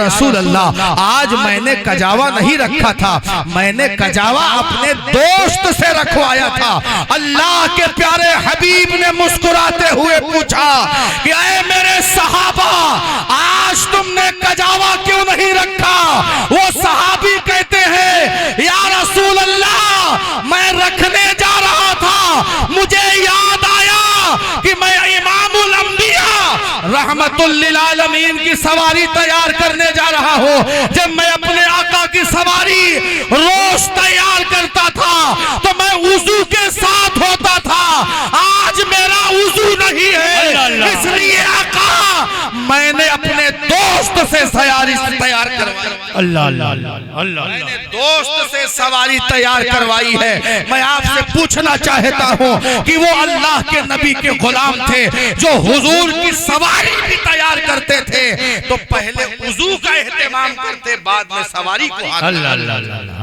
रसूल अल्लाह, आज मैंने कजावा नहीं रखा था, मैंने कजावा अपने दोस्त से रखवाया था। अल्लाह के प्यारे हबीब ने मुस्कुराते हुए पूछा कि ऐ मेरे सहाबा, आज तुमने कजावा क्यों नहीं रखा? वो सहाबी कहते हैं या रसूल अल्लाह, मैं रखने जा रहा था, मुझे याद आया कि मैं इमामुल अंबिया रहमतुल लिल आलमीन की सवारी तैयार करने जा रहा हूँ। जब मैं अपने आका की सवारी रोज तैयार करता था तो मैं वुजू के साथ होता था, आज मेरा वुजू नहीं है, इसलिए आका मैंने अपने दोस्त से सवारी तैयार करवाई। अल्लाह अल्लाह अल्लाह, मैंने दोस्त से सवारी तैयार करवाई है। मैं आपसे पूछना चाहता हूँ कि वो अल्लाह के नबी के गुलाम थे जो हुजूर की सवारी भी तैयार करते थे, तो पहले वुजू का एहतमाम करते, बाद में सवारी को। अल्लाह अल्लाह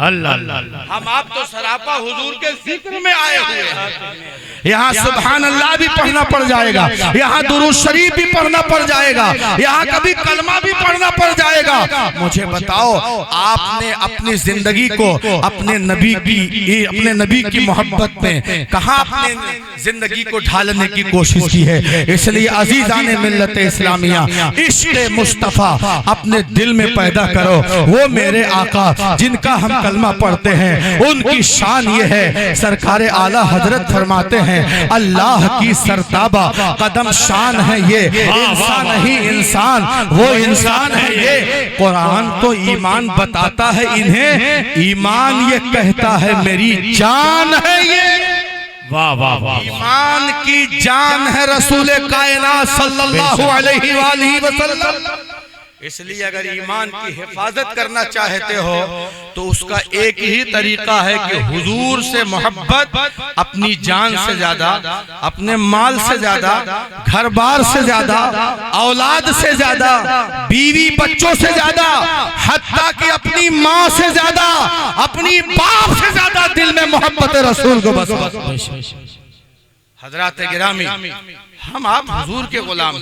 अल्लाह अल्लाह। हम आप तो सरापा हुजूर के जिक्र में आए हुए हैं। यहाँ सुभान अल्लाह भी पढ़ना पड़ जाएगा, यहाँ दुरूद शरीफ भी पढ़ना पड़ जाएगा, यहाँ कभी कलमा भी पढ़ना पड़ जाएगा। मुझे बताओ, आपने अपनी जिंदगी को अपने नबी की मोहब्बत में कहाँ अपने जिंदगी को ढालने की कोशिश की है? इसलिए अजीज़ाने मिल्लत इस्लामिया, इश्क़ मुस्तफ़ा अपने दिल में पैदा करो। वो मेरे आका जिनका हम कलमा पढ़ते हैं, उनकी शान ये है, सरकारे आला हजरत फरमाते हैं, अल्लाह की सरताबा कदम शान है ये, इंसान नहीं इंसान, वो इंसान है ये। कुरान तो ईमान बताता है इन्हें, ईमान ये कहता है मेरी जान है ये। वाह वाह वाह, ईमान की जान है रसूल कायनात सल्लल्लाहु अलैहि वसल्लम। इसलिए अगर ईमान की हिफाजत करना चाहते हो तो उसका एक ही तरीका है कि हुजूर से मोहब्बत अपनी जान से ज्यादा, अपने माल से ज्यादा, घर बार से ज्यादा, औलाद से ज्यादा, बीवी बच्चों से ज्यादा, हत्ता कि अपनी माँ से ज्यादा, अपनी बाप से ज्यादा दिल में मोहब्बत रसूल को बस। हजरात गिरामी, हम आप हुजूर के गुलाम,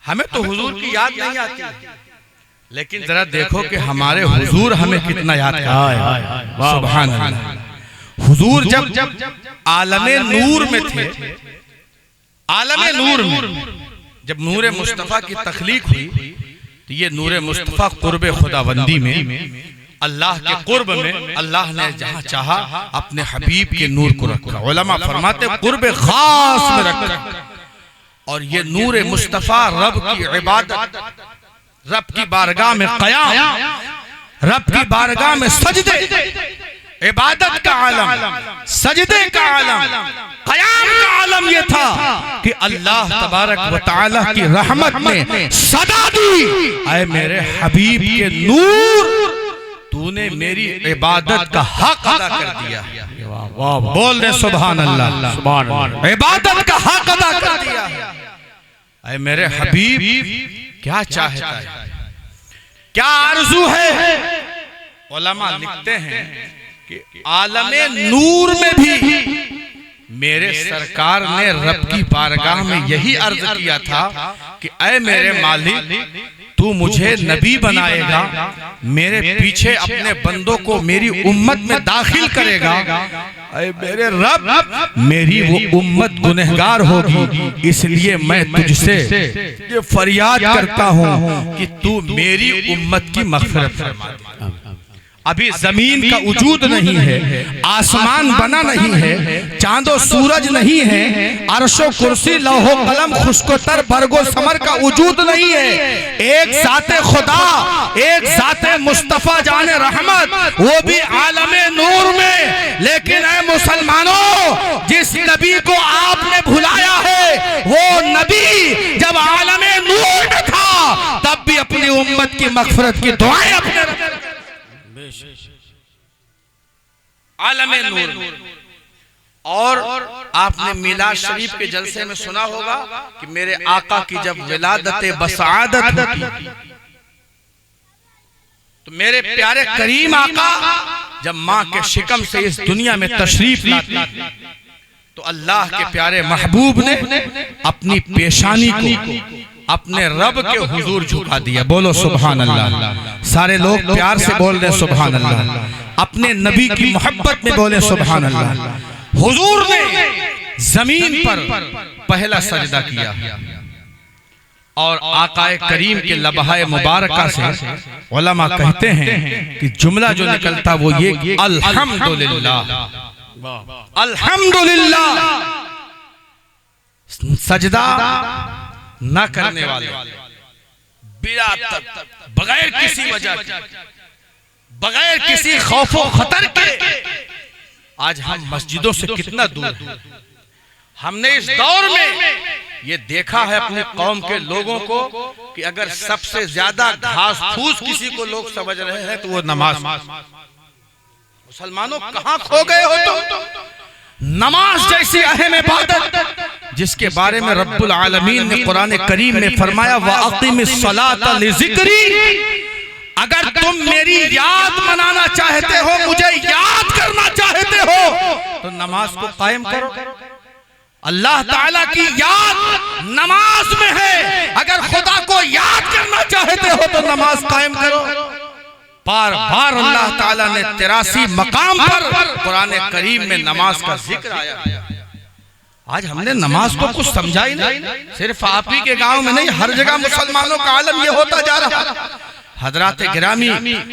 हमें तो हुजूर की याद नहीं आती, लेकिन जरा देखो कि हमारे हुजूर हमें कितना याद करते हैं। सुभान अल्लाह। हुजूर जब आलमे नूर में थे, आलमे नूर में जब नूरे मुस्तफा की तख्लीक हुई, तो ये नूरे मुस्तफा कुर्बे खुदाबंदी में, अल्लाह के कुर्ब में अल्लाह ने जहां चाहा अपने हबीब के नूर को रखा। उलमा फरमाते कुर्बे खास में रखा, और ये नूर मुस्तफा रब की इबादत, रब की बारगाह में क़याम, रब की बारगाह में सजदे, इबादत का आलम, सजदे का आलम, क़याम का आलम ये था कि अल्लाह तबारक व तआला की रहमत ने सदा दी, ऐ मेरे हबीब के नूर, तूने मेरी इबादत का हक अदा कर दिया। बोल दे सुभान अल्लाह, सुभान अल्लाह। इबादत का हक अदा कर दिया। ऐ मेरे हबीब क्या चाहता है, क्या आरज़ू है? उलमा लिखते हैं कि आलमे नूर में भी मेरे सरकार ने रब की बारगाह में यही अर्ज किया था कि ऐ मेरे मालिक, तू मुझे नबी बनाएगा, मेरे पीछे अपने बंदों को मेरी उम्मत में दाखिल करेगा। ऐ मेरे रब, मेरी वो उम्मत गुनहगार होगी, इसलिए मैं तुझसे ये फरियाद करता हूँ कि तू मेरी उम्मत की मग़फ़िरत फरमा दे। अभी जमीन का वजूद नहीं है, आसमान बना नहीं है, चांदो सूरज नहीं है, अर्शो कुर्सी लौहो कलम खुश्कोतर बरगो समर का वजूद नहीं है। एक ज़ाते खुदा, एक ज़ाते मुस्तफ़ा जाने रहमत, वो भी आलमे नूर में। लेकिन ऐ मुसलमानों, जिस नबी को आपने भुलाया है, वो नबी जब आलमे नूर में था तब भी अपनी उम्मत की मग़फ़िरत की दुआएं अपने आलमे नूर। और आपने मिलाद शरीफ के जलसे में सुना होगा कि मेरे आका की जब विलादत बसादत होती, तो मेरे प्यारे करीम आका जब माँ के शिकम से इस दुनिया में तशरीफ लाते, तो अल्लाह के प्यारे महबूब ने अपनी पेशानी को अपने रब के हुजूर झुका दिया। बोलो सुभान अल्लाह। सारे लोग प्यार से बोल रहे सुभान अल्लाह। अपने नबी की मोहब्बत में बोले सुभान अल्लाह। हुजूर ने जमीन पर पहला सजदा किया और आकाए करीम के लबहाए मुबारका से उलमा कहते हैं कि जुमला जो निकलता वो ये कि अल्हम्दुलिल्लाह, अल्हम्दुलिल्लाह। सजदा न करने वाले बिला बगैर किसी वजह के, बगैर किसी खौफो खतर के आज हम मस्जिदों से कितना दूर। हमने इस दौर में ये देखा है अपने कौम के लोगों को कि अगर सबसे ज्यादा घास फूस किसी को लोग समझ रहे हैं तो वो नमाज। मुसलमानों कहां खो गए हो तुम? नमाज जैसी अहम इबादत जिसके बारे में रब्बुल आलमीन ने कुरान करीम में फरमाया व अक़ीमिस सलात लिज़िक्री। अगर तुम मेरी याद मनाना चाहते हो, मुझे याद करना चाहते हो तो नमाज को कायम करो। अल्लाह ताला की याद नमाज में है। अगर खुदा को याद करना चाहते हो तो नमाज कायम करो। बार बार अल्लाह ताला ने 83 मकाम पर कुरान करीम में नमाज का जिक्र आया। आज हमने नमाज को कुछ समझा ही नहीं। सिर्फ आप ही के गांव में नहीं, हर जगह मुसलमानों का आलम ये होता जा रहा है। हजरात गिरामी,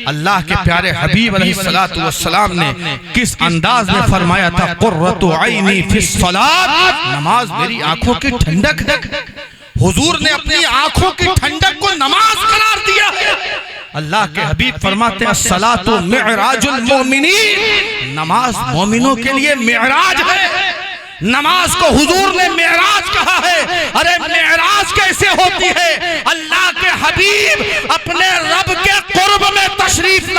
अल्लाह के प्यारे हबीब अलैहिस्सलातु वस्सलाम ने किस अंदाज में फरमाया था, कुर्रतु ऐनी फिस सलात। नमाज मेरी आंखों की ठंडक है। हुजूर ने अपनी आंखों की ठंडक को नमाज करार दिया है। अल्लाह के हबीब फरमाते हैं सलातु मिअराजुल मोमिनीन। नमाज मोमिनों के लिए मिअराज है। नमाज को हुजूर ने मेराज कहा है। अरे मेराज कैसे होती है? अल्लाह के हबीब अपने रब के कुर्ब में तशरीफ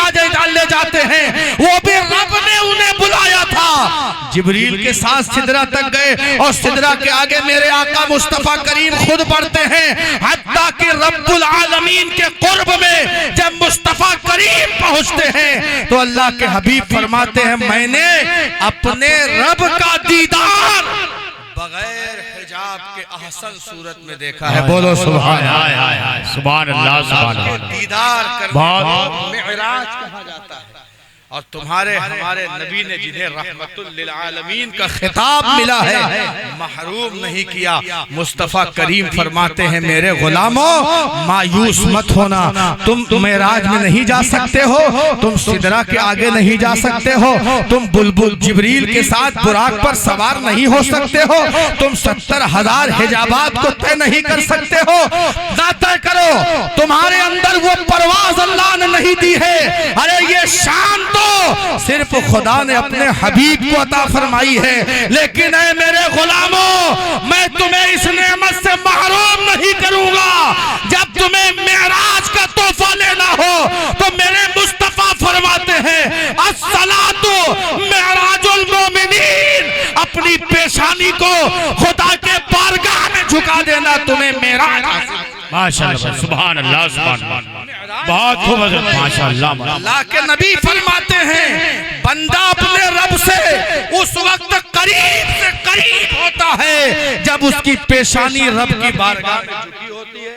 ले जाते हैं। वो भी रब ने उन्हें बुलाया था। जिब्रील के साथ सिदरा तक गए और सिदरा के आगे मेरे आका मुस्तफा करीम खुद बढ़ते हैं। हत्ता कि रब्बुल आलमीन के कुर्ब में जब मुस्तफा करीम पहुंचते हैं तो अल्लाह के हबीब फरमाते हैं मैंने अपने रब का दीदार बगैर हिजाब के अहसन सूरत में देखा है। बोलो सुभान अल्लाह, सुभान अल्लाह, सुभान अल्लाह। दीदार करने मिअराज कहा जाता है। और तुम्हारे हमारे नबी ने जिन्हें रहमतुल लिल आलमीन का खिताब मिला है महरूम नहीं किया। मुस्तफा करीम फरमाते हैं मेरे गुलामों मायूस मत होना। तुम मेराज में नहीं जा सकते हो, तुम सिदरा के आगे नहीं जा सकते हो, तुम बुलबुल जिब्रील के साथ बुराक पर सवार नहीं हो सकते हो, तुम 70,000 हिजाबात को तय नहीं कर सकते हो। ना तय करो, तुम्हारे अंदर वो परवाज अल्लाह ने नहीं दी है। अरे ये शान तो सिर्फ खुदा ने अपने हबीब को अता फरमाई है। लेकिन ऐ मेरे गुलामों, मैं तुम्हें इस नेमत से महरूम नहीं करूंगा। जब तुम्हें मेराज का तोहफा लेना हो तो मेरे मुस्तफा फरमाते हैं अस्सलातु मेराजुल मोमिनीन। अपनी पेशानी को खुदा के बारगाह में झुका देना तुम्हें मेराज। माशाअल्लाह, सुभान अल्लाह, सुभान अल्लाह। बहुत खूब, माशाअल्लाह। अल्लाह के नबी फरमाते हैं बंदा अपने रब से उस वक्त करीब से करीब होता है जब उसकी पेशानी रब की बारगाह में झुकी होती है।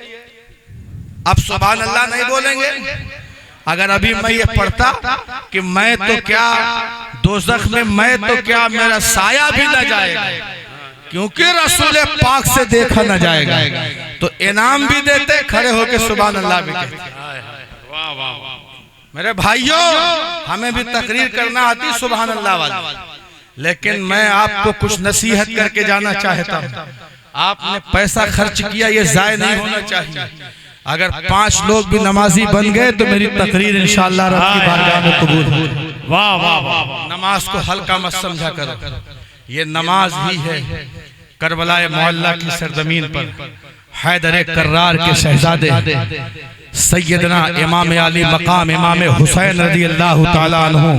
अब सुभान अल्लाह नहीं बोलेंगे? अगर अभी मैं ये पढ़ता कि मैं तो क्या दोज़ख में, मैं तो क्या मेरा साया भी न जाएगा क्योंकि रसूल पाक से देखा न जाएगा, तो इनाम भी देते, खड़े होके सुभान अल्लाह भी कहते। मेरे भाइयों, हमें भी तकरीर करना आती सुभान अल्लाह वाली, लेकिन मैं आपको कुछ नसीहत करके जाना चाहता हूँ। आपने पैसा खर्च किया, ये जाय नहीं होना चाहिए। अगर 5 लोग भी नमाजी बन गए तो मेरी तकरीर इंशाअल्लाह रब की बारगाह में कबूल हो। वाह वाह वाह। नमाज को हल्का मत समझा करो। ये नमाज ही है। करबलाए मोहल्ला की सरजमीन पर हैदर कर्रार के शहजादे सैयदना इमाम अली मकाम इमाम हुसैन रज़ी अल्लाह ताला अन्हु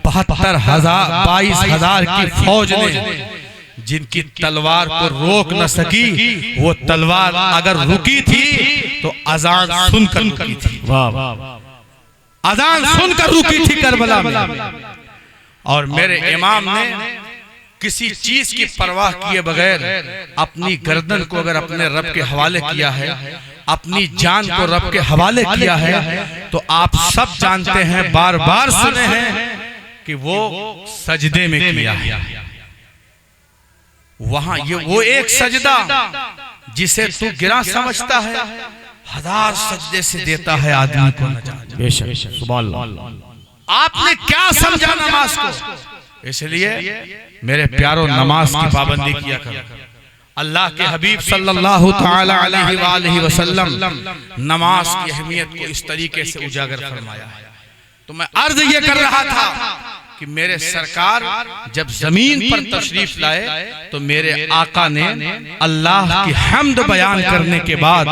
22,000 की फौज ने जिनकी तलवार को रोक न सकी, वो तलवार अगर रुकी थी तो अजान सुनकर रुकी थी। अजान सुनकर रुकी थी करबला में। और मेरे इमाम ने किसी चीज की परवाह किए बगैर अपनी गर्दन को अगर अपने रब के हवाले किया है, अपनी जान को रब के हवाले किया है, तो आप सब जानते हैं, बार बार सुने हैं कि वो सजदे में किया है। वहां ये वो एक सजदा जिसे तू गिरा समझता है, 1000 सजदे से देता है आदमी को नजात। बेशक सुभान अल्लाह। आपने क्या समझा नमाज को? इसलिए मेरे प्यारों, नमाज की पाबंदी किया करो। अल्लाह के हबीब सल्लल्लाहु ताला अलैहि वसल्लम नमाज की अहमियत को इस तरीके से उजागर फरमाया है। तो मैं अर्ज ये कर रहा था कि मेरे सरकार जब जमीन पर तशरीफ लाए तो मेरे आका ने अल्लाह की हम्द बयान करने के बाद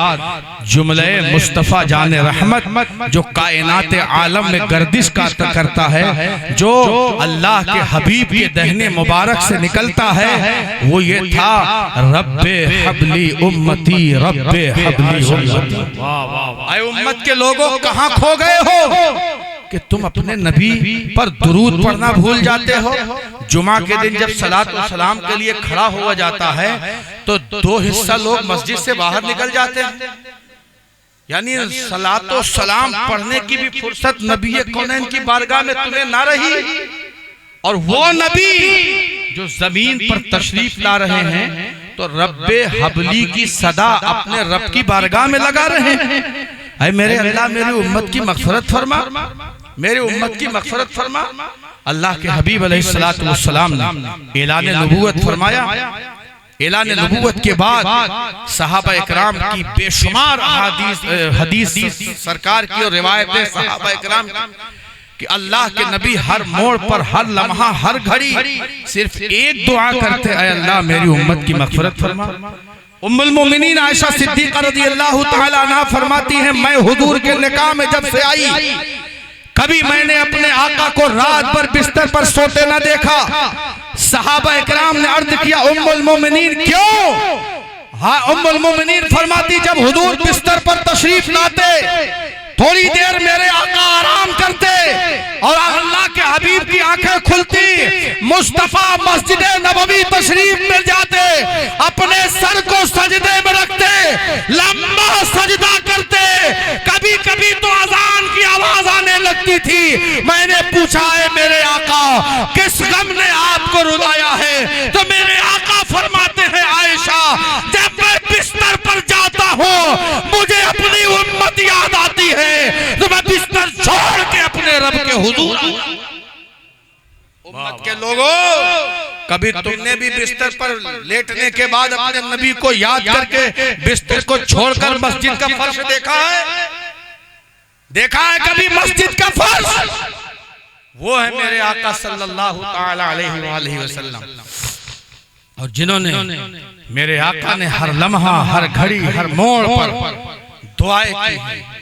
जुमले मुस्तफ़ा जाने रहमत जो कायनात आलम में गर्दिश करता है, जो अल्लाह के हबीब के दहने मुबारक से निकलता है, वो ये था, रब्बे हबली उम्मती, रब्बे हबली उम्मती। आए उम्मत के लोगों, कहां खो गए हो कि तुम अपने नबी पर दुरूद पढ़ना भूल जाते हो। जुमा के दिन जब सलात व सलाम के लिए खड़ा हुआ जाता है तो 2 हिस्सा लोग मस्जिद से बाहर निकल जाते हैं, यानी सलात व सलाम पढ़ने की भी फुर्सत नबी कौनैन की बारगाह में तुम्हें ना रही। और वो नबी जो जमीन पर तशरीफ ला रहे हैं तो रब्बे हबली की सदा अपने रब की बारगाह में लगा रहे हैं। अरे मेरे अल्लाह, मेरी उम्मत की मग़फ़िरत फरमा, मेरी उम्मत की मग़फ़िरत फरमा। अल्लाह के हबीब अलैहिस्सलातु वस्सलाम ने ऐलान नबूवत फरमाया। ऐलान नबूवत के बाद सहाबा इकराम की बेशुमार हदीस सरकार की और रिवायतें सहाबा इकराम कि अल्लाह के नबी हर मोड़ पर, हर लम्हा, हर घड़ी सिर्फ एक दुआ करते, ऐ अल्लाह मेरी उम्मत की मग़फ़िरत फरमा। उम्मुल मोमिनीन आयशा सिद्दीक़ा रज़ियल्लाहु तआला अन्हा फरमाती हैं, मैं हुजूर के निकाह में जब से आई, कभी मैंने अपने आका को रात भर बिस्तर पर सोते न देखा। सहाबा इकराम ने अर्ज किया, उम्मुल मोमिनीन क्यों? हाँ, उम्मुल मोमिनीन फरमाती, जब हुजूर बिस्तर पर तशरीफ लाते, थोड़ी देर मेरे आका आराम करते और अल्लाह के हबीब की आंखें खुलती, मुस्तफा मस्जिद नबवी तशरीफ में जाते, अपने सर को सजदे में रखते, लंबा सजदा करते। कभी कभी तो अजान की आवाज आने लगती थी। मैंने पूछा है मेरे आका, किस गम ने आपको रुलाया है? तो मेरे आका फरमाते हैं, आयशा, जब मैं बिस्तर पर जाता हूँ मुझे अपनी उम्मत याद आती है, तो मैं बिस्तर छोड़ के अपने रब के हुजूर। उम्मत के लोगों, कभी तुमने भी बिस्तर पर लेटने के बाद अपने नबी को याद करके बिस्तर को छोड़कर मस्जिद का फर्श देखा है? देखा है कभी मस्जिद का फर्श? वो है मेरे आका सल्लल्लाहु ताला अलैहि वसल्लम। और जिन्होंने, मेरे आका ने हर लम्हा, हर घड़ी, हर मोड़ पर दुआएं की हैं।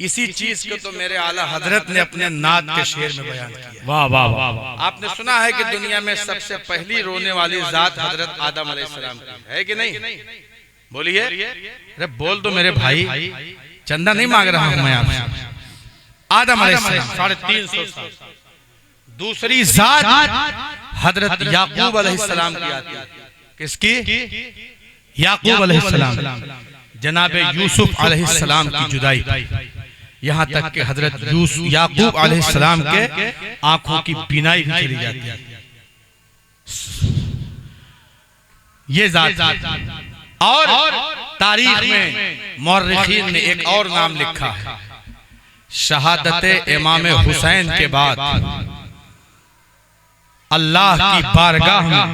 इसी चीज को तो मेरे आला हजरत ने अपने नात के शेर में बयान किया। वाह वाह वाह। आपने सुना है कि दुनिया में सबसे पहली रोने वाली जात हजरत आदम अलैहिस्सलाम की है कि नहीं? बोलिए, अरे बोल दो मेरे भाई, चंदा नहीं मांग रहा हूं मैं आपसे। आदम अलैहिस्सलाम 350 साल। दूसरी जात हजरत याकूब अलैहिस्सलाम की आती है। किसकी? याकूब अलैहिस्सलाम। जनाबे यूसुफ अलैहिस्सलाम की जुदाई, यहाँ तक कि हजरत याकूब अलैहिस्सलाम के आंखों की बीनाई भी चली जाती है। ये जात। और तारीख में मौर्रिखीन ने एक और नाम लिखा है, शहादत इमाम हुसैन के बाद अल्लाह की बारगाह में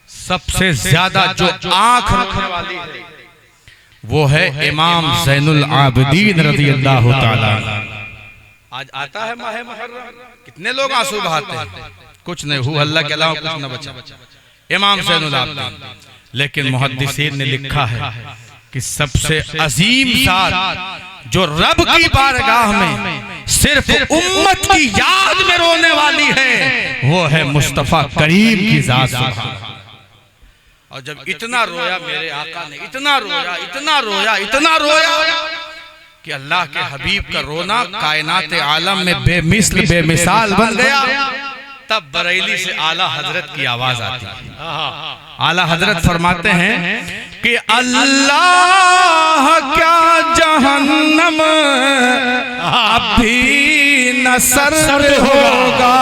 सबसे ज्यादा जो आंख रखने वाली है वो है इमाम ज़ैनुल आबिदीन रज़ियल्लाहु ताला। आज आता है माह मुहर्रम, कितने लोग आंसू बहाते हैं, कुछ नहीं हुआ, अल्लाह के अलावा कुछ न बचा। इमाम ज़ैनुल आबिदीन, लेकिन मुहद्दिसीन ने लिखा है कि सबसे अजीम ज़ात जो रब की बारगाह में सिर्फ उम्मत की याद में रोने वाली है, वो है मुस्तफा करीम की ज़ात। और जब इतना रोया मेरे आका ने, इतना रोया, इतना रोया, इतना रोया कि अल्लाह के हबीब का रोना कायनात आलम में बेमिसल बेमिसाल बन गया। तब बरेली से आला हजरत की आवाज आती है। आला हजरत फरमाते हैं कि अल्लाह क्या जहन्नम अब भी न सर्द होगा,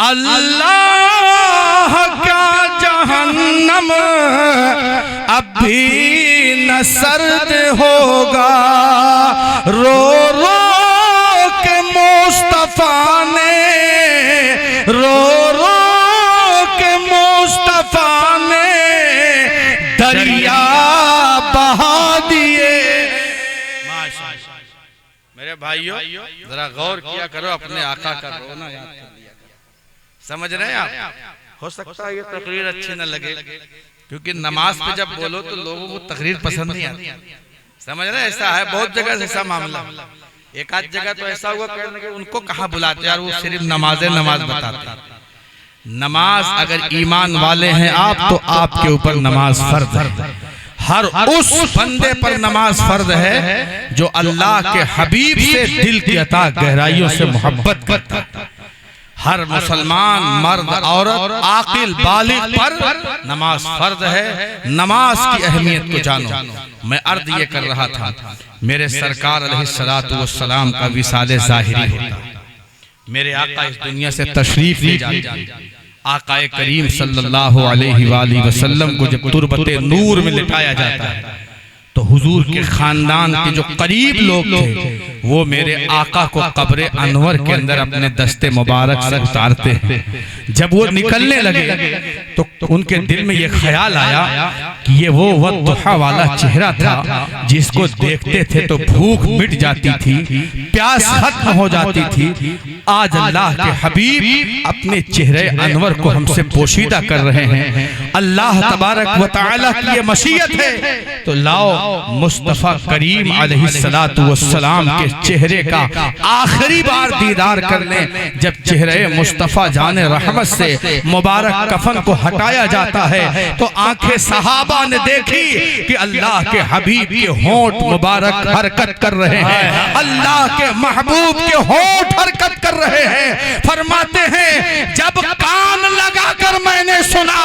अल्लाह क्या जहन्नम अब भी न सर्द होगा, रो रो के मुस्तफा ने, रो रो के मुस्तफा ने दरिया बहा दिए। मेरे भाइयों जरा गौर किया करो, अपने आका का रोना याद कर लिया करो। समझ रहे हैं आप? हो सकता है ये तकरीर अच्छी न लगे, क्योंकि नमाज पे जब बोलो तो लोगों को तकरीर पसंद नहीं आती। समझ रहे हैं? ऐसा है, बहुत जगह ऐसा मामला। एक आध जगह तो ऐसा हुआ कहने के उनको कहाँ बुलाते यार, वो सिर्फ नमाज बताते। नमाज अगर ईमान वाले हैं आप तो आपके ऊपर नमाज फर्ज है। हर उस बंदे पर नमाज फर्ज है जो अल्लाह के हबीब से दिल की अता गहराइयों से मोहब्बत करता है। हर मुसलमान मर्द औरत आकिल बालिग पर नमाज फर्ज है। नमाज की अहमियत को जानो। मैं अर्ज ये कर रहा था, मेरे सरकार अलैहिस्सलातु वस्सलाम का विसाले ज़ाहिरी होता है। मेरे आका इस दुनिया से तशरीफ ले जाते। आकाए करीम सल्लल्लाहु अलैहि वसल्लम को जब तुरबते नूर में लिटाया जाता है तो हुजूर के खानदान के जो करीब लोग थे वो मेरे आका को कब्र अनवर के अंदर अपने दस्ते मुबारक से उतारते हैं। जब वो निकलने लगे तो उनके दिल में ये ख्याल आया कि ये वो वद्दुहा वाला चेहरा था जिसको देखते थे तो भूख मिट जाती थी, प्यास खत्म हो जाती थी। आज अल्लाह के हबीब अपने चेहरे अनवर को हमसे पोशीदा कर रहे हैं। अल्लाह तबारक व तआला की ये मशीयत है तो लाओ मुस्तफा करीम अलैहिस्सलातु वस्सलाम के चेहरे का आखिरी बार दीदार कर लें। जब चेहरे मुस्तफा जाने रहमत से मुबारक कफन को हटाया जाता है तो आंखें सहाबा ने देखी कि अल्लाह के हबीब के होंठ मुबारक हरकत कर रहे हैं, अल्लाह के महबूब के होंठ हरकत कर रहे हैं। फरमाते हैं जब कान लगाकर मैंने सुना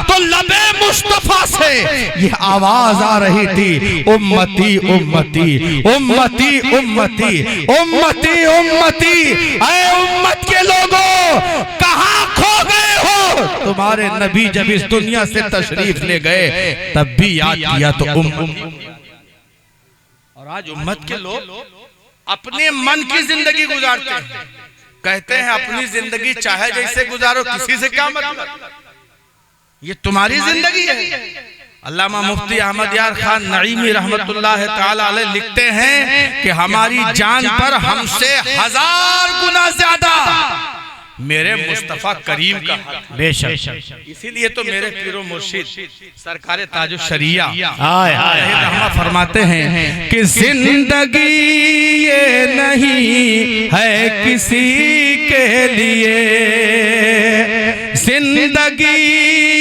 तो लबे मुस्तफा से यह आवाज आ रही थी, उम्मती उम्मती उम्मती उम्मती उम्मती उम्मती, ऐ उम्मत के लोगों कहां खो गए हो? तुम्हारे नबी जब इस दुनिया से तशरीफ ले गए तब भी याद किया तो और आज उम्मत के लोग अपने मन की जिंदगी गुजारते हैं। कहते हैं अपनी जिंदगी चाहे जैसे गुजारो, किसी से क्या मतलब, ये तुम्हारी जिंदगी है। अल्लामा मुफ्ती अहमद यार खान नईमी रहमतुल्लाह ताला अलैह लिखते हैं कि हमारी जान पर हमसे 1000 गुना ज्यादा मेरे मुस्तफा करीम का बेशक। इसीलिए तो मेरे पीरो मुर्शिद सरकारे ताजो शरिया फरमाते हैं कि जिंदगी ये नहीं है किसी के लिए, जिंदगी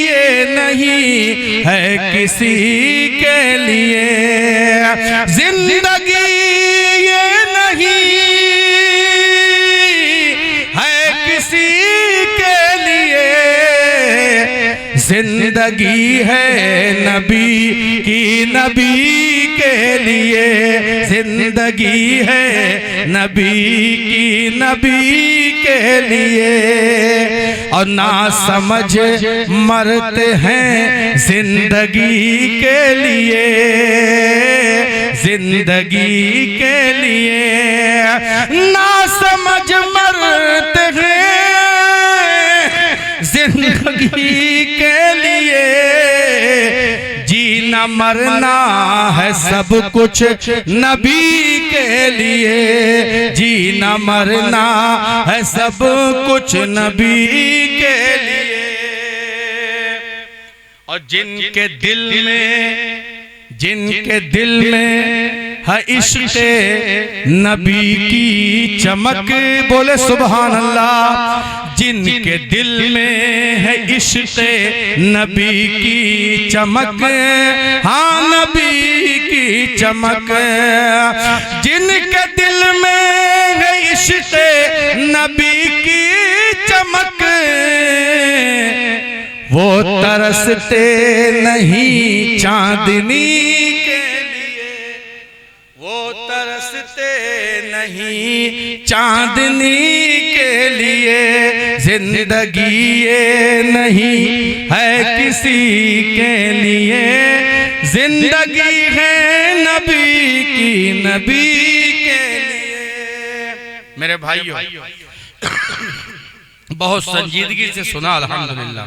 ये नहीं है किसी के लिए, जिंदगी ये नहीं है किसी के लिए, जिंदगी है नबी की नबी के लिए, जिंदगी है नबी की नबी के लिए। और ना समझ मरते हैं जिंदगी के लिए, जिंदगी के लिए ना समझ मरते हैं जिंदगी के लिए। जीना मरना है सब कुछ नबी के लिए, जीना मरना है सब कुछ नबी के लिए। और जिनके दिल में है इश्क़ नबी की चमक, बोले सुभान अल्लाह। जिनके दिल में है इश्क़ नबी की चमक, हाँ नबी की चमक। जिनके दिल में है इश्क़ नबी की तरसते नहीं चांदनी के लिए, वो तरसते नहीं चांदनी के लिए, जिंदगी ये नहीं है किसी के लिए, जिंदगी है नबी की, नबी के लिए। मेरे भाइयों, बहुत संजीदगी से सुना अल्हम्दुलिल्लाह,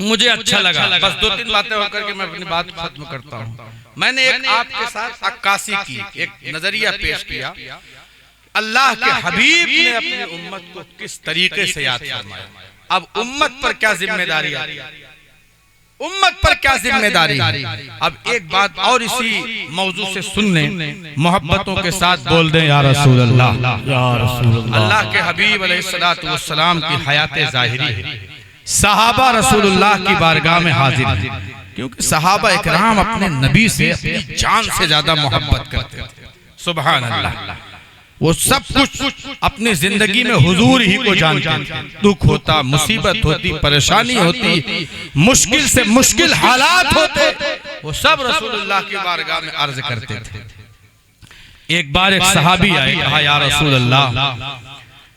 मुझे अच्छा लगा। बस 2-3 बातें होकर के मैं अपनी बात खत्म करता हूँ। मैंने एक आपके साथ अक्कासी की, एक नजरिया पेश किया, अल्लाह के हबीब ने अपनी उम्मत को किस तरीके से याद फरमाया। अब उम्मत पर क्या जिम्मेदारी है, उम्मत पर क्या जिम्मेदारी है। अब एक बात और इसी मौजू से सुनने, मोहब्बतों के साथ बोल दें या रसूल अल्लाह, या रसूल अल्लाह। अल्लाह के हबीब अलैहिस्सलातु वस्सलाम की हयात ज़ाहिरी है, सहाबा रसूलुल्लाह की बारगाह में हाजिर है, क्योंकि सहाबा इकराम अपने नबी से अपनी जान से ज्यादा मोहब्बत करते थे। सुभान अल्लाह, वो सब कुछ अपनी जिंदगी में हुजूर ही को जानते थे। दुख होता, मुसीबत होती, परेशानी होती, मुश्किल से मुश्किल हालात होते, वो सब रसूलुल्लाह की बारगाह में अर्ज करते थे। एक बार एक सहाबी आए, कहा या रसूल अल्लाह,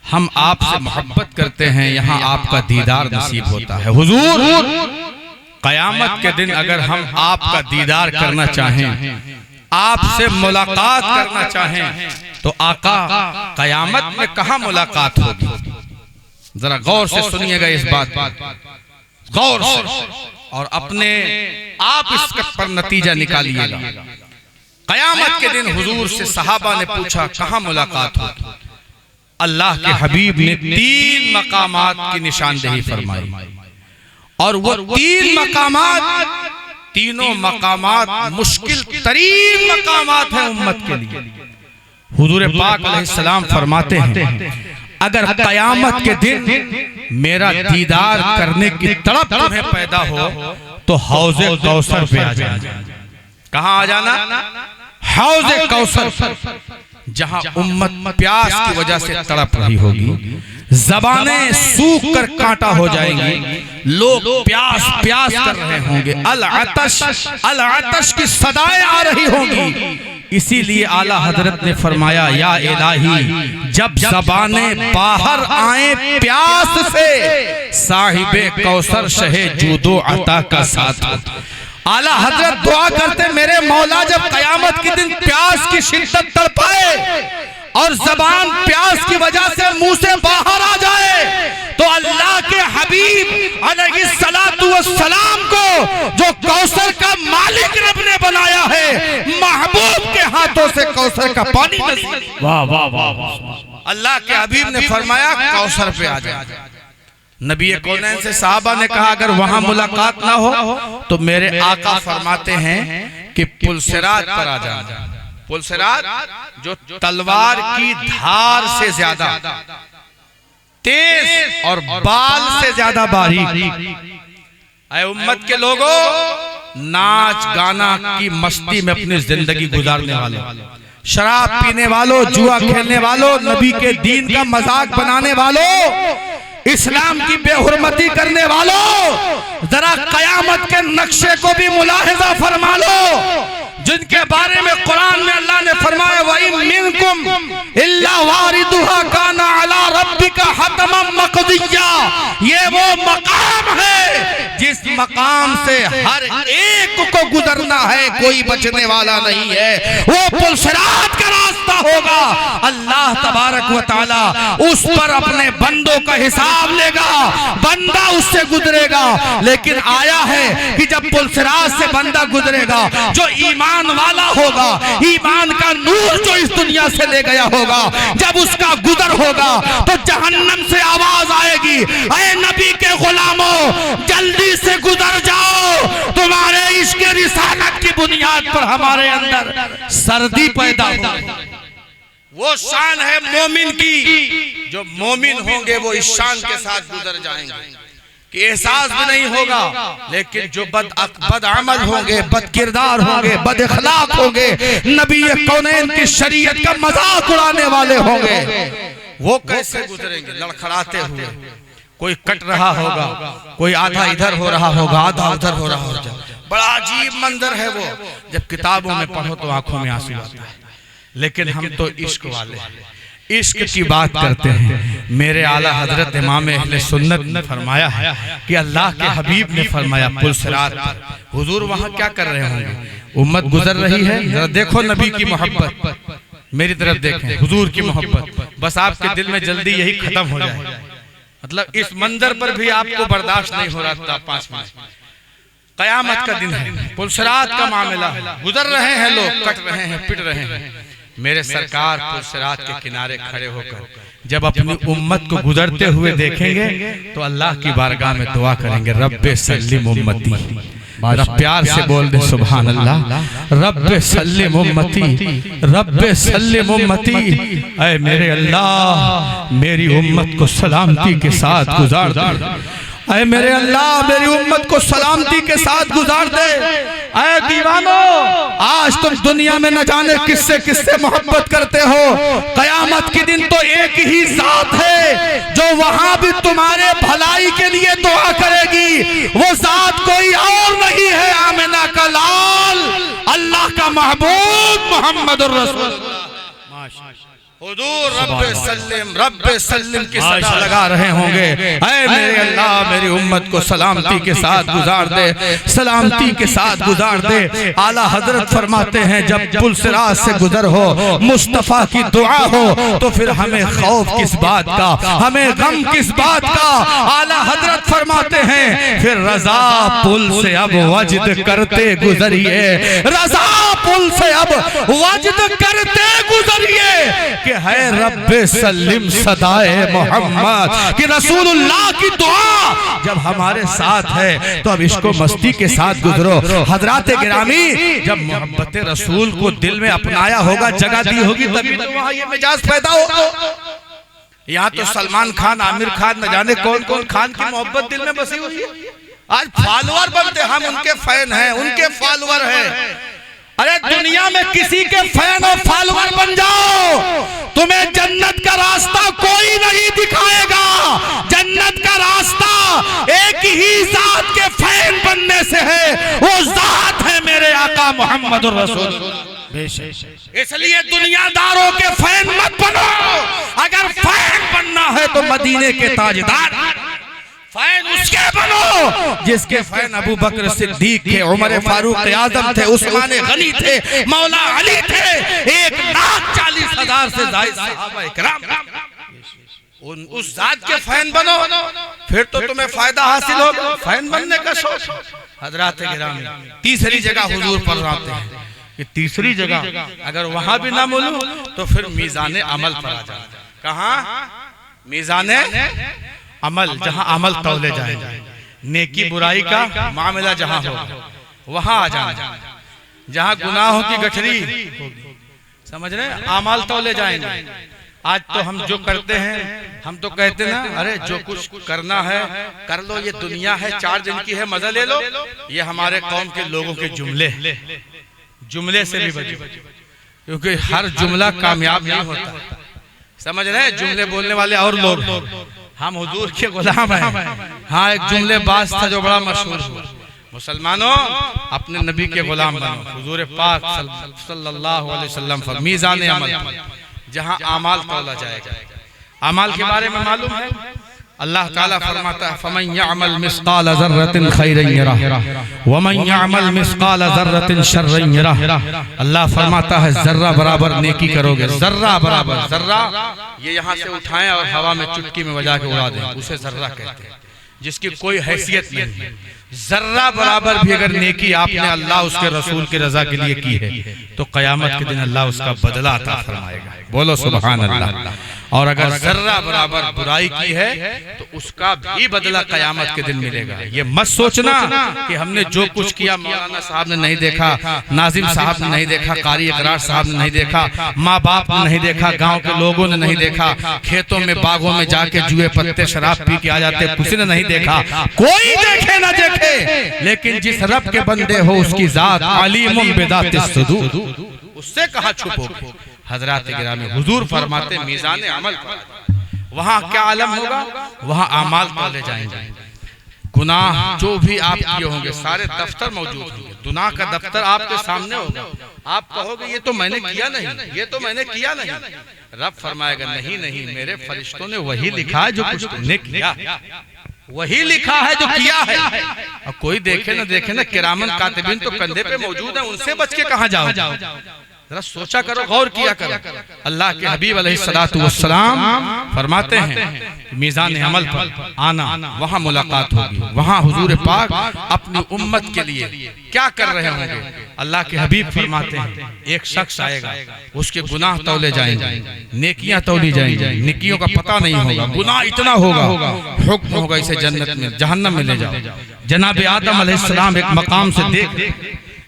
हम आपसे मोहब्बत करते हैं, यहाँ आपका दीदार नसीब होता है। हुजूर, कयामत के दिन अगर हम आपका दीदार करना चाहें, आपसे मुलाकात करना चाहें, तो आका कयामत में कहाँ मुलाकात होगी? जरा गौर से सुनिएगा इस बात, गौर से, और अपने आप इसके पर नतीजा निकालिएगा। कयामत के दिन हुजूर से सहाबा ने पूछा कहाँ मुलाकात होगी? अल्लाह के हबीब ने 3 मकामात की निशानदेही फरमाई, और वो 3 मकामात, तीनों मकामात मुश्किल तरीन मकामात हैं उम्मत के लिए। हुजूर पाक अलैहिस्सलाम फरमाते हैं, अगर कयामत के दिन मेरा दीदार करने की तड़प तुम्हें पैदा हो, तो हौज़े कौसर पे आ जाना। कहाँ आ जाना? हौज़े कौसर, जहां उम्मत प्यास की वजह से तड़प रही होगी, ज़बानें सूख कर कांटा हो जाएंगी, लोग प्यास प्यास कर रहे होंगे, अल अतश की सदाएं आ रही होंगी। इसीलिए आला हजरत ने फरमाया, या इलाही, जब ज़बानें बाहर आए प्यास से, साहिबे कौसर शहे जूदो अता का साथ। आला हजरत दुआ करते, मेरे मौला जब कयामत के दिन प्यास की शिद्दत तड़पाए और जबान प्यास की वजह से मुंह से बाहर आ जाए, तो अल्लाह के हबीब अलैहिस्सलातु वस्सलाम को, जो कौसर का मालिक रब ने बनाया है, महबूब के हाथों से कौसर का पानी नसीब। वाह वाह वाह। अल्लाह के हबीब ने फरमाया कौसर पे आ जाए। नबी कौनैन से साहबा ने कहा, अगर वहां मुलाकात ना हो तो मेरे आका फरमाते हैं कि पुलसिरात पर आ जाना। पुलसिरात जो तलवार की धार से ज्यादा तेज और बाल से ज्यादा बारीक। ऐ उम्मत के लोगों, नाच गाना की मस्ती में अपनी जिंदगी गुजारने वालों, शराब पीने वालों, जुआ खेलने वालों, नबी के दीन का मजाक बनाने वालों, इस्लाम की बेहुरमती करने वालों, जरा कयामत के नक्शे को भी मुलाहिजा फरमा लो, जिनके बारे में कुरान में अल्लाह ने फरमाया, वइन मिनकुम इल्ला वारिदुहा काना अला रब्बिका हतमम मक़दिया। ये वो मकाम है जिस मकाम से हर एक को गुजरना है, कोई बचने वाला नहीं है। वो पुलसिरात का रास्ता होगा। अल्लाह तबारक व तआला उस पर अपने बंदों का हिसाब लेगा, बंदा उससे गुजरेगा। लेकिन आया है कि जब पुलसिरात से बंदा गुजरेगा, जो ईमान वाला होगा, ईमान का नूर जो इस दुनिया से ले गया होगा, जब उसका गुजर होगा तो जहन्नम से आवाज आएगी, ऐ नबी के गुलामों, जल्दी से गुजर जाओ, तुम्हारे इश्क रिसालत की बुनियाद पर हमारे अंदर सर्दी पैदा हो। वो शान है मोमिन की, जो मोमिन होंगे वो इस शान के साथ गुजर जाएंगे कि एहसास भी नहीं होगा। लेकिन जो बदअमल होंगे, बदकिरदार होंगे, बद अखलाक होंगे, नबी कौनैन की शरीयत का मजाक उड़ाने वाले होंगे, वो कैसे गुजरेंगे? लड़खड़ाते हुए, कोई कट रहा होगा, कोई आधा इधर हो रहा होगा, आधा उधर हो रहा होगा। बड़ा अजीब मंजर है वो, जब किताबों में पढ़ो तो आंखों में आंसू आता है। लेकिन हम तो इश्क वाले हैं, इश्क की बात करते हैं। मेरे आला हजरत इमाम अहले सुन्नत ने फरमाया है कि अल्लाह के हबीब ने फरमाया पुलसिरात पर हुजूर वहां क्या कर रहे होंगे, उम्मत गुजर रही है, जरा देखो नबी की मोहब्बत, मेरी तरफ देखें, हुजूर की मोहब्बत, बस आपके दिल में जल्दी यही खत्म हो जाए। मतलब इस मंजर पर भी आपको बर्दाश्त नहीं हो रहा था 5 मिनट। कयामत का दिन है, पुलसिरात का मामला, गुजर रहे हैं लोग, कट रहे हैं, पिट रहे हैं। मेरे सरकार पुलसिरात के किनारे खड़े होकर जब अपनी उम्मत को गुजरते हुए देखेंगे तो अल्लाह की बारगाह में दुआ करेंगे, रब्बे सल्लिम उम्मती। प्यार से बोल दे सुभान अल्लाह, रब्बे सल्लिम उम्मती, रब्बे सल्लिम उम्मती। ऐ मेरे अल्लाह मेरी उम्मत को सलामती के साथ गुजार दे, ऐ मेरे अल्लाह मेरी उम्मत को सलामती के साथ गुजार दे। ऐ दीवानो, आज तुम दुनिया में न जाने किससे किससे मोहब्बत करते हो, कयामत के दिन तो एक ही जात है जो वहां भी तुम्हारे भलाई के लिए दुआ करेगी। वो जात कोई और नहीं है, आमिना का लाल, अल्लाह का महबूब मोहम्मदुर रसूलुल्लाह। हुजूर रब्बे सल्लिम की सदा लगा रहे होंगे, ऐ मेरे अल्लाह मेरी उम्मत को सलामती के साथ गुजार दे, सलामती के साथ गुजार दे। आला हजरत फरमाते हैं जब पुलसिरात से गुजर हो, मुस्तफा की दुआ हो, तो फिर हमें खौफ किस बात का, हमें गम किस बात का। आला हजरत फरमाते हैं फिर रजा पुल से अब वजद करते गुजरिए, रजा पुल से अब वजद करते गुजरिए कि है रब्बे सल्लिम सदाए मोहम्मद, कि रसूलुल्लाह की दुआ जब हमारे साथ है तो अब इसको मस्ती के साथ गुजरो। हजरात गिरामी, जब मोहब्बत रसूल को दिल में अपनाया होगा, जगह दी होगी, तभी तो वहां ये मिजाज पैदा होगा। यहाँ तो सलमान खान, आमिर खान, न जाने कौन कौन खान की मोहब्बत दिल में बसी हुई है। आज फॉलोअर बनते, हम उनके फैन हैं, उनके फॉलोअर हैं। अरे दुनिया में किसी के फैन और फॉलोअर बन जाओ, तुम्हें जन्नत का रास्ता कोई नहीं दिखाएगा। जन्नत का रास्ता एक ही जात के फैन बनने से है, वो जात है मेरे आका मोहम्मद रसूल। इसलिए दुनियादारों के फैन मत बनो, अगर फैन बनना है तो मदीने के ताजदार फैन उसके बनो जिसके फैन अबू बकर सिद्दीक थे, उमर फारूक आजम थे, उस्मान गनी थे, मौला अली थे, 1,40,000 से ज्यादा सहाबा इकराम। उस जात के फैन बनो, फिर तो तुम्हें फायदा हासिल होगा। फैन बनने का शौक। हजरात गिरामी, तीसरी जगह हुजूर फरमाते हैं कि तीसरी जगह अगर वहां भी ना बोलूं तो फिर मीज़ाने अमल पर आ जाना। कहां? मीज़ाने अमल, जहां अमल तौले जाए, नेकी बुराई का मामला जहां हो वहां आ जाना। जहां गुनाहों की गठरी, समझ रहे, अमल तौले जाएंगे। आज तो हम जो करते हैं, हम तो कहते ना, अरे जो कुछ करना है कर लो, ये दुनिया है 4 दिन की है, मजा ले लो। ये हमारे कौम के लोगों के जुमले से भी बचो, क्योंकि हर जुमला कामयाब नहीं होता। समझ रहे, जुमले बोलने वाले और लोग, हम हुजूर के गुलाम हैं। हाँ, एक जुमलेबाज था जो बड़ा मशहूर हुआ, मुसलमानों अपने नबी के गुलाम बनो। हुजूर पाक सल्लल्लाहु अलैहि वसल्लम फरमाते मीज़ाने अमल, जहां अमाल तौला जाएगा। अमाल के बारे में मालूम है, अल्लाह ताला फरमाता है फमन यअमल मिस्काल ज़र्रतिन खैरन यरह व मन यअमल मिस्काल ज़र्रतिन शर्रन यरह। अल्लाह फरमाता है जर्रा बराबर नेकी करोगे, जर्रा बराबर, जर्रा ये यहाँ से उठाएं और हवा में चुटकी में बजा के उड़ा दें, उसे जर्रा कहते हैं, जिसकी कोई हैसियत नहीं है। जर्रा बराबर भी अगर नेकी आपने अल्लाह उसके रसूल की रजा के लिए की है तो कयामत के दिन अल्लाह उसका बदला अता फरमाएगा। बोलो सुभान अल्लाह। और अगर जर्रा बराबर बुराई की है तो उसका भी बदला कयामत के दिन मिलेगा। ये मत सोचना कि हमने जो कुछ किया मौलाना साहब ने नहीं देखा, नाजिम साहब ने नहीं देखा, कारी इकरार साहब ने नहीं देखा, माँ बाप ने नहीं देखा, गांव के लोगों ने नहीं देखा, खेतों में बागों में जाके जुए पत्ते शराब पी के आ जाते, किसी ने नहीं देखा। कोई देखे ना देखे, लेकिन जिस रब के बंदे हो उसकी जात अलीमुम बिदातिस सुदूर, उससे कहा छुपो। हजरात गिरामी, हुजूर फरमाते मीज़ाने अमल पर वहां क्या आलम होगा? वहां अमाल तौले जाएंगे। गुनाह जो भी आप किए होंगे सारे दफ्तर मौजूद होंगे। गुनाह का दफ्तर आपके सामने होगा। आप कहोगे ये तो मैंने किया नहीं, ये तो मैंने किया नहीं। रब फरमाएगा नहीं नहीं, मेरे फरिश्तों ने वही लिखा है जो कुछ तुमने किया, वही लिखा है जो किया है। और कोई देखे ना देखे ना, किरामन कातिबिन तो कंधे पे मौजूद है, उनसे बच के कहां जाओ? जरा सोचा करो, गौर किया करो। अल्लाह के हबीब अलैहिस्सलातु वस्सलाम फरमाते हैं मीज़ान अमल पर आना, वहां मुलाकात होगी, वहां हुजूर पाक अपनी उम्मत के लिए क्या कर रहे होंगे। अल्लाह के हबीब फरमाते हैं एक शख्स आएगा, उसके गुनाह तौले जाएंगे, नेकियां तौली जाएंगी, नेकियों का पता नहीं होगा, गुनाह इतना होगा, हुक्म होगा इसे जन्नत में जहन्नम में ले जाओ। जनाब आदम अलैहिस्सलाम एक मकाम से देख,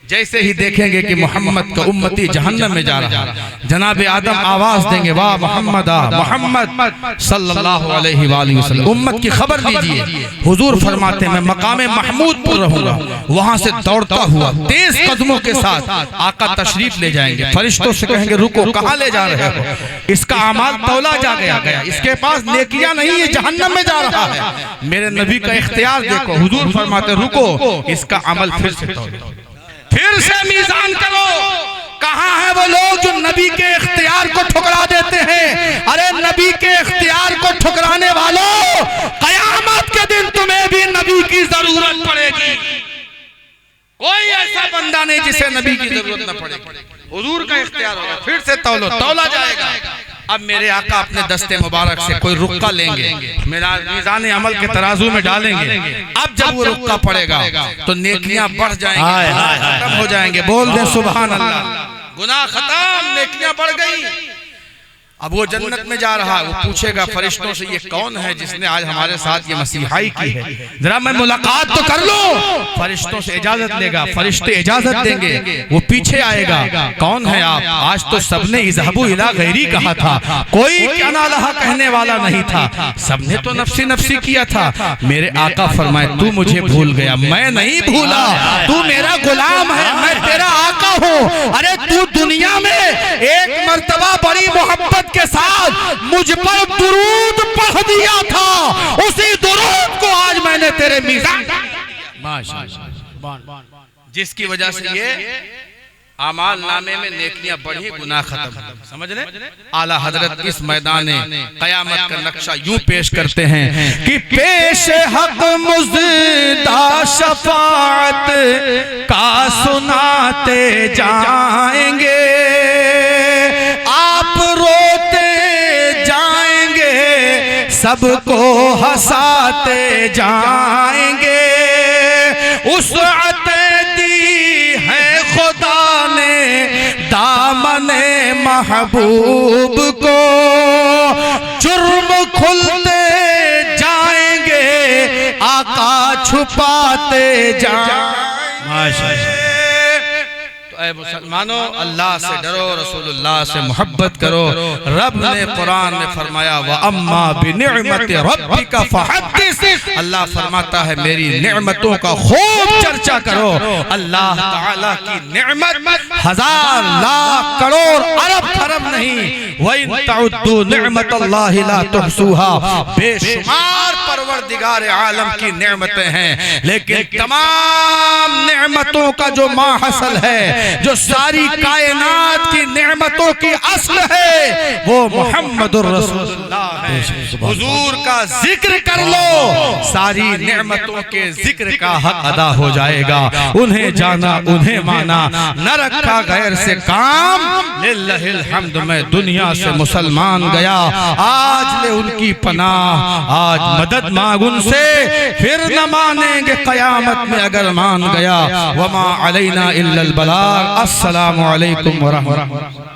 जैसे ही देखेंगे कि मोहम्मद का उम्मती जहन्नम में जा रहा है, जनाब आदम आवाज देंगे वाह मोहम्मद मोहम्मद सल्लल्लाहु अलैहि वसल्लम, उम्मत की खबर लीजिए। हुजूर फरमाते हैं मैं मकामे महमूद पर रहूंगा। वहां से दौड़ता हुआ तेज कदमों के साथ आका तशरीफ ले जाएंगे। फरिश्तों से कहेंगे रुको, कहां ले जा रहे हो? इसका अमाल तौला जा गया, इसके पास नेकियां नहीं है, जहन्नम में जा रहा है। मेरे नबी का इख्तियार देखो। हुजूर फरमाते रुको, इसका अमल फिर से तौलो, फिर से मीज़ान करो। कहां है वो लोग जो नबी के इख्तियार को ठुकरा देते हैं? अरे नबी के इख्तियार को ठुकराने वालों, कयामत के दिन तुम्हें भी नबी की जरूरत पड़ेगी। कोई ऐसा बंदा नहीं जिसे नबी की जरूरत न पड़ेगी। हुजूर का इख्तियार होगा, फिर से तौला जाएगा। अब मेरे आका अपने दस्ते मुबारक से कोई रुक्का लेंगे, मेरा मीज़ान अमल के तराजू में डालेंगे। अब जब वो रुक्का पड़ेगा तो नेकियां बढ़ जाएंगी, खत्म हो जाएंगे। बोल दे सुभान अल्लाह। गुनाह खत्म, नेकियां बढ़ गई। अब वो जन्नत में जा रहा है, वो पूछेगा फरिश्तों से ये कौन है जिसने आज हमारे साथ ये मसीहाई की है, जरा मैं मुलाकात तो कर लूं। फरिश्तों से इजाजत लेगा, फरिश्ते इजाजत देंगे, वो पीछे आएगा, कौन है आप? आज तो सबने इज़हबू इला गैरी कहा था, कोई क्या ना लहा कहने वाला नहीं था, सबने तो नफ्सी नफ्सी किया था। मेरे आका फरमाए तू मुझे भूल गया, मैं नहीं भूला, तू मेरा गुलाम है, मैं तेरा आका हूँ। अरे तू दुनिया में एक मर्तबा बड़ी मोहब्बत के साथ मुझ पर दुरूद पढ़ दिया था, उसी दुरूद को आज मैंने तेरे मीज़ान, जिसकी वजह से ये आमाल नामे में नेकियां बढ़ी, गुनाह खत्म। समझ रहे? आला हजरत इस मैदान कयामत का नक्शा यूं पेश करते हैं कि पेश हक मुज़दा शफाअत का सुनाते जाएंगे, आप रोते जाएंगे, सबको हंसाते जाएंगे। उस खुदा ने दामने महबूब को, जुर्म खुलते जाएंगे, आका छुपाते जाएंगे। ऐ मुसलमानों, अल्लाह से डरो, रसूलुल्लाह से मोहब्बत करो। रब ने कुरान में फरमाया व अम्मा बिनिअमति रब्बिका फहद्दिस, अल्लाह फरमाता है मेरी नेमतों का खूब चर्चा करो। अल्लाह ताला की नेमत हजार लाख करोड़ अरब खरब नहीं, व इन तउद्दू निअमतल्लाहि ला तुहसूहा, बेशुमार परवरदिगार आलम की नेमतें हैं, लेकिन तमाम नेमतों का जो माहसल है, जो सारी कायनात की नेमतों की असल है, वो मुहम्मदुर रसूलुल्लाह है। हुजूर का जिक्र कर लो, सारी नेमतों के जिक्र का हक अदा हो जाएगा। उन्हें जाना, उन्हें माना, न रखा गैर से काम, लिल्लाहिल हम्द। मैं दुनिया से मुसलमान गया, आज ले उनकी पनाह, आज मदद मांग उनसे, फिर न मानेंगे कयामत में अगर मान गया। वमा अलैना इल्लल बलाग। अस्सलामु अलैकुम व रहमतुल्लाह।